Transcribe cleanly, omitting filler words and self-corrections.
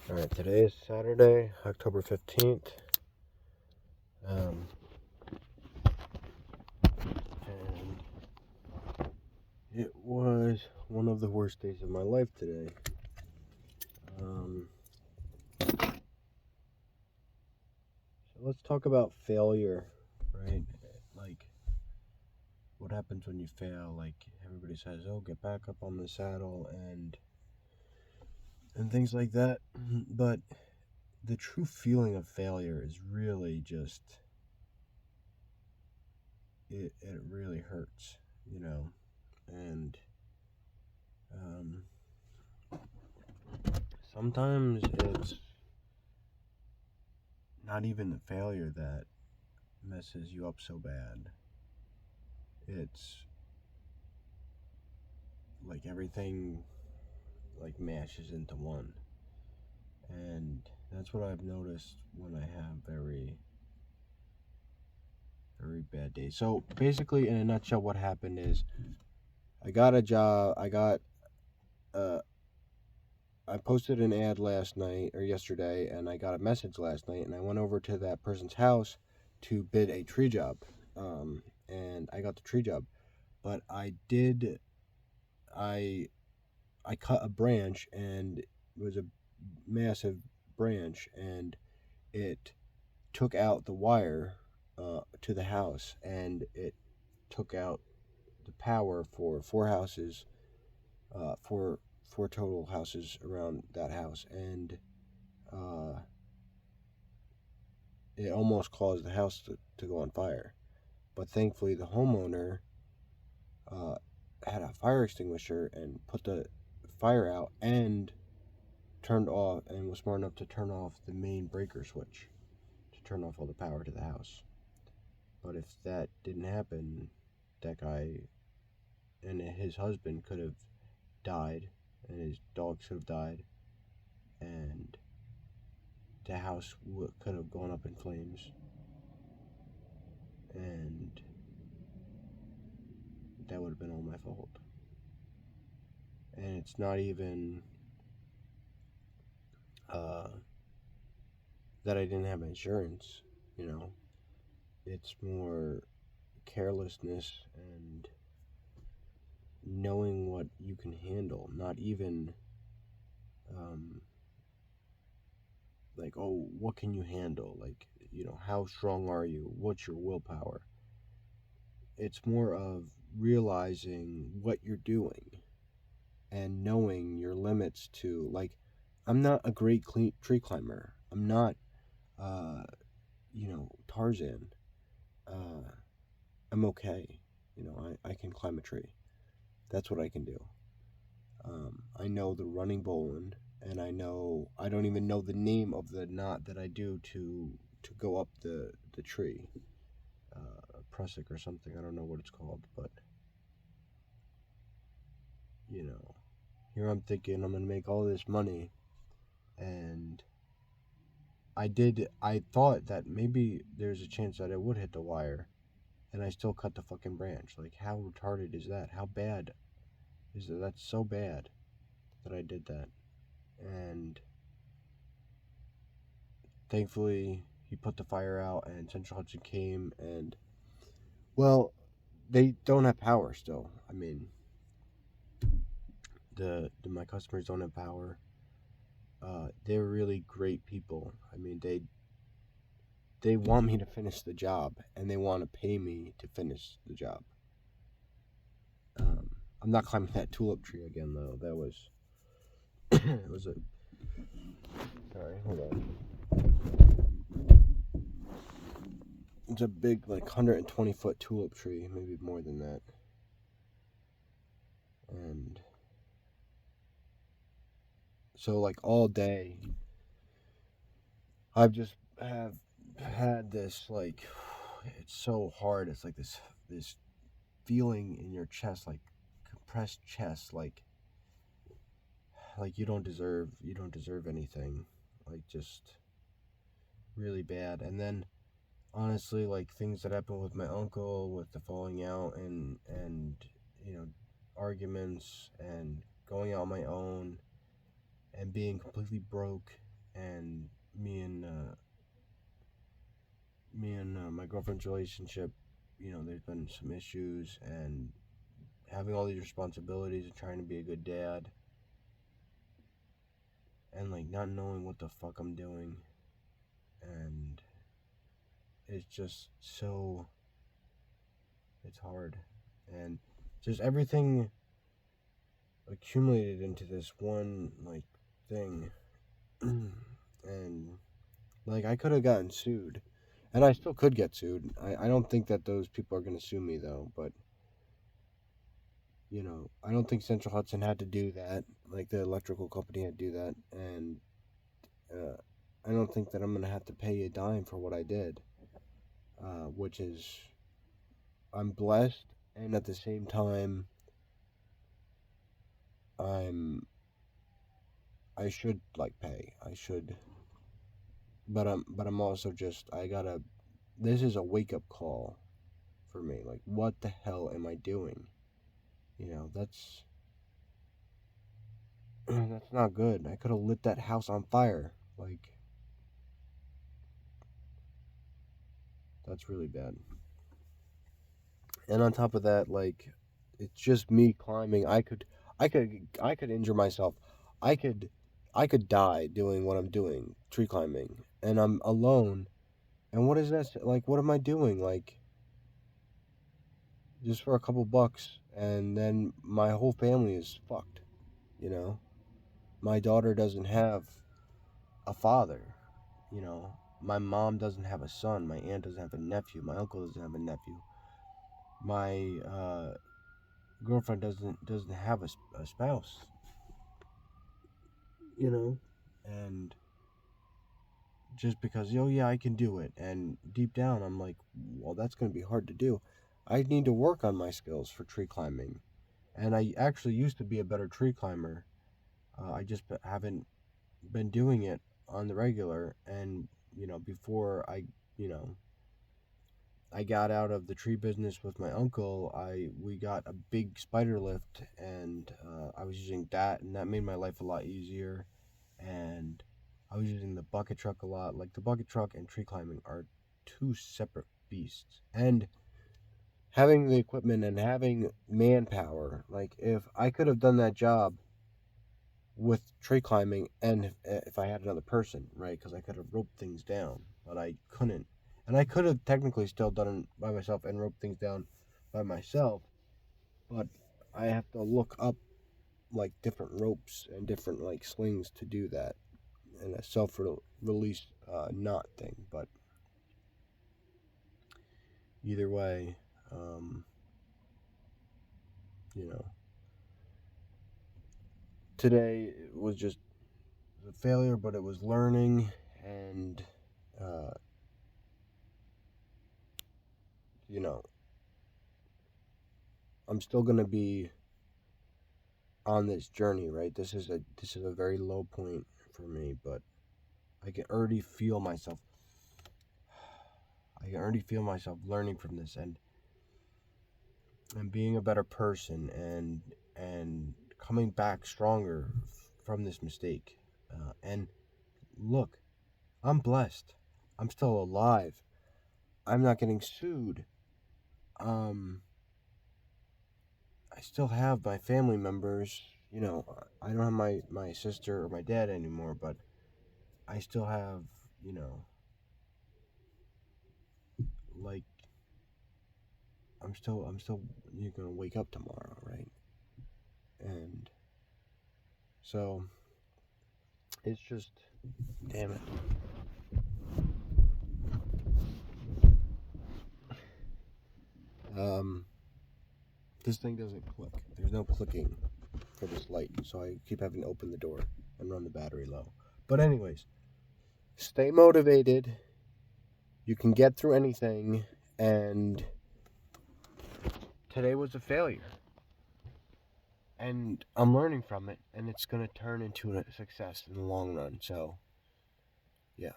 Alright, today is Saturday, October 15th. And it was one of the worst days of my life today. So let's talk about failure, right? Like, what happens when you fail? Like, everybody says, oh, get back up on the saddle and things like that. But the true feeling of failure is really just, it really hurts, and um, sometimes it's not even the failure that messes you up so bad. It's like everything like mashes into one. And that's what I've noticed when I have very very bad days. So basically, in a nutshell, what happened is I got a job. Uh I posted an ad last night or yesterday, and I got a message last night, and I went over to that person's house to bid a tree job. And I got the tree job, but I I cut a branch, and it was a massive branch, and it took out the wire to the house, and it took out the power for four houses, four total houses around that house, and uh, it almost caused the house to go on fire. But thankfully, the homeowner uh, had a fire extinguisher and put the fire out and turned off and was smart enough to turn off the main breaker switch to turn off all the power to the house. But if that didn't happen, that guy and his husband could have died, and his dogs could have died, and the house could have gone up in flames, and that would have been all my fault. And it's not even uh, that I didn't have insurance, you know. It's more carelessness and knowing what you can handle, not even um, like, oh, what can you handle? Like, how strong are you? What's your willpower? It's more of realizing what you're doing and knowing your limits to, like, I'm not a great tree climber. I'm not, uh, Tarzan. Uh, I'm okay. I can climb a tree. That's what I can do. I know the running bowline, and I don't even know the name of the knot that I do to go up the tree, prusik or something. I don't know what it's called, but here I'm thinking I'm gonna make all this money, and I thought that maybe there's a chance that I would hit the wire, and I still cut the fucking branch. Like, how retarded is that? How bad is that? That's so bad that I did that, and thankfully he put the fire out, and Central Hudson came, and well, they don't have power still. I mean, the my customers don't have power. They're really great people. I mean, they want me to finish the job, and they want to pay me to finish the job. I'm not climbing that tulip tree again, though. That was it was a sorry, hold on. It's a big, like, 120-foot tulip tree, maybe more than that, and so, like, all day I've just have had this, like, it's so hard. It's like this feeling in your chest, like compressed chest, like you don't deserve anything, like, just really bad. And then honestly, like, things that happened with my uncle, with the falling out, and arguments, and going out on my own, and being completely broke, and me and my girlfriend's relationship, there's been some issues, and having all these responsibilities and trying to be a good dad, and like not knowing what the fuck I'm doing, and it's just so, it's hard, and just everything accumulated into this one like thing. And like I could have gotten sued, and I still could get sued. I don't think that those people are going to sue me though, but I don't think Central Hudson had to do that, like the electrical company had to do that, and uh, I don't think that I'm going to have to pay a dime for what I did, which is, I'm blessed, and at the same time, I'm I should like pay. I should, but I'm also just, I gotta. This is a wake up call for me. Like, what the hell am I doing? That's that's not good. I could have lit that house on fire. Like, that's really bad. And on top of that, like, it's just me climbing. I could injure myself. I could, I could die doing what I'm doing, tree climbing, and I'm alone. And what is that? Like, what am I doing? Like, just for a couple bucks, and then my whole family is fucked. You know, my daughter doesn't have a father. My mom doesn't have a son. My aunt doesn't have a nephew. My uncle doesn't have a nephew. My girlfriend doesn't have a spouse. You know, and just because, oh yeah, I can do it, and deep down I'm like, well, that's going to be hard to do. I need to work on my skills for tree climbing, and I actually used to be a better tree climber. I just haven't been doing it on the regular, and before you know I got out of the tree business with my uncle, we got a big spider lift, and I was using that, and that made my life a lot easier. And I was using the bucket truck a lot. Like, the bucket truck and tree climbing are two separate beasts. And having the equipment and having manpower, like, if I could have done that job with tree climbing, and if I had another person, right? Because I could have roped things down, but I couldn't. And I could have technically still done it by myself and roped things down by myself, but I have to look up like different ropes and different like slings to do that, and a self release knot thing. But either way, um, you know, today was just a failure, but it was learning, and uh, you know, I'm still gonna be on this journey, right? This is a very low point for me, but I can already feel myself. I can already feel myself learning from this, and being a better person, and coming back stronger from this mistake. And look, I'm blessed. I'm still alive. I'm not getting sued. Um, I still have my family members. I don't have my sister or my dad anymore, but I still have, you know, like, I'm still you're gonna wake up tomorrow, right? And so it's just, damn it. Um, this thing doesn't click. There's no clicking for this light, so I keep having to open the door and run the battery low. But anyways, stay motivated. You can get through anything, and today was a failure, and I'm learning from it, and it's gonna turn into a success in the long run. So, yeah.